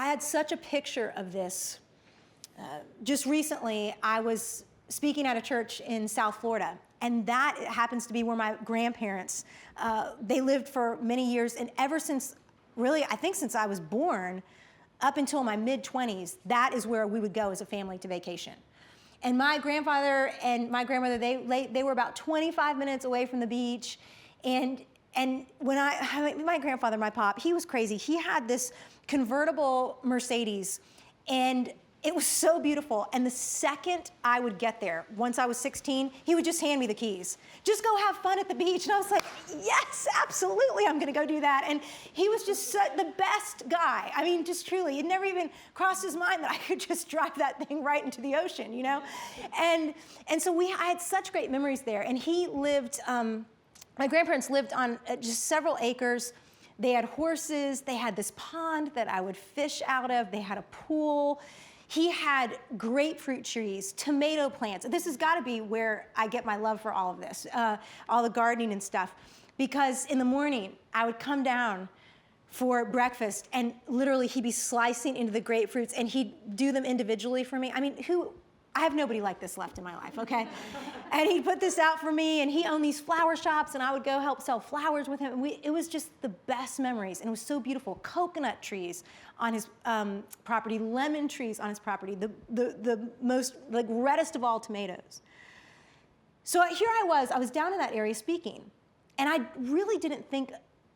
had such a picture of this. Just recently, I was speaking at a church in South Florida, and that happens to be where my grandparents, they lived for many years, and ever since, really, I think since I was born, up until my mid-20s, that is where we would go as a family to vacation. And my grandfather and my grandmother, they were about 25 minutes away from the beach, and when my grandfather, my pop, he was crazy. He had this convertible Mercedes, and it was so beautiful. And the second I would get there, once I was 16, he would just hand me the keys. Just go have fun at the beach. And I was like, yes, absolutely, I'm gonna go do that. And he was just the best guy. I mean, just truly, it never even crossed his mind that I could just drive that thing right into the ocean, you know? And so I had such great memories there. And he lived, my grandparents lived on just several acres. They had horses. They had this pond that I would fish out of. They had a pool. He had grapefruit trees, tomato plants. This has got to be where I get my love for all of this, all the gardening and stuff. Because in the morning, I would come down for breakfast, and literally he'd be slicing into the grapefruits, and he'd do them individually for me. I mean, I have nobody like this left in my life, okay? And he'd put this out for me, and he owned these flower shops, and I would go help sell flowers with him. And it was just the best memories, and it was so beautiful. Coconut trees on his property, lemon trees on his property, the most, like, reddest of all tomatoes. So here I was down in that area speaking, and I really didn't think,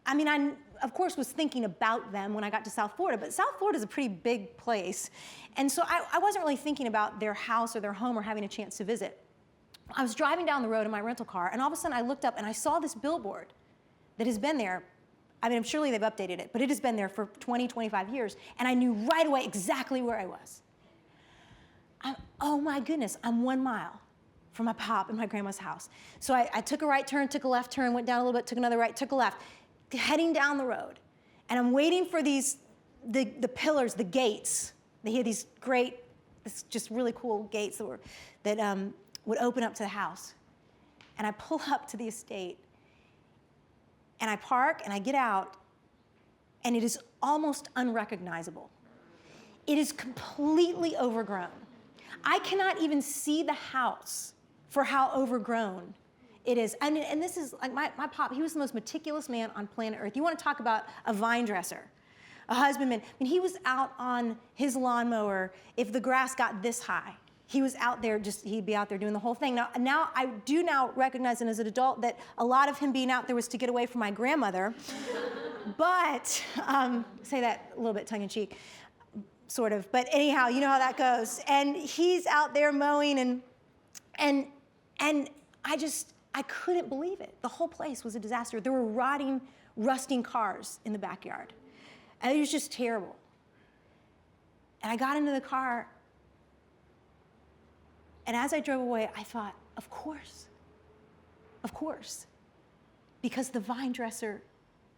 I mean, I, of course, was thinking about them when I got to South Florida, but South Florida is a pretty big place. And so I wasn't really thinking about their house or their home or having a chance to visit. I was driving down the road in my rental car, and all of a sudden I looked up and I saw this billboard that has been there. I mean, surely they've updated it, but it has been there for 20, 25 years, and I knew right away exactly where I was. Oh my goodness, I'm 1 mile from my pop and my grandma's house. So I took a right turn, took a left turn, went down a little bit, took another right, took a left, heading down the road. And I'm waiting for the pillars, the gates. They had these great, just really cool gates that would open up to the house. And I pull up to the estate, and I park, and I get out, and it is almost unrecognizable. It is completely overgrown. I cannot even see the house for how overgrown it is. And this is, like, my pop, he was the most meticulous man on planet Earth. You want to talk about a vine dresser, a husbandman. I mean, he was out on his lawnmower if the grass got this high. He was out there, he'd be out there doing the whole thing. Now I do now recognize, and as an adult, that a lot of him being out there was to get away from my grandmother. But, say that a little bit tongue-in-cheek, sort of. But anyhow, you know how that goes. And he's out there mowing, and I couldn't believe it. The whole place was a disaster. There were rotting, rusting cars in the backyard. And it was just terrible. And I got into the car, and as I drove away, I thought, of course, because the vine dresser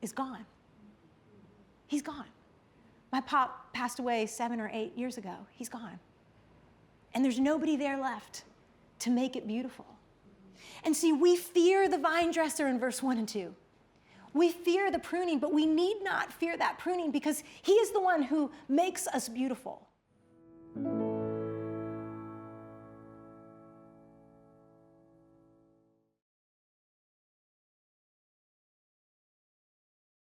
is gone. He's gone. My pop passed away 7 or 8 years ago. He's gone. And there's nobody there left to make it beautiful. And see, we fear the vine dresser in verse 1 and 2. We fear the pruning, but we need not fear that pruning because he is the one who makes us beautiful.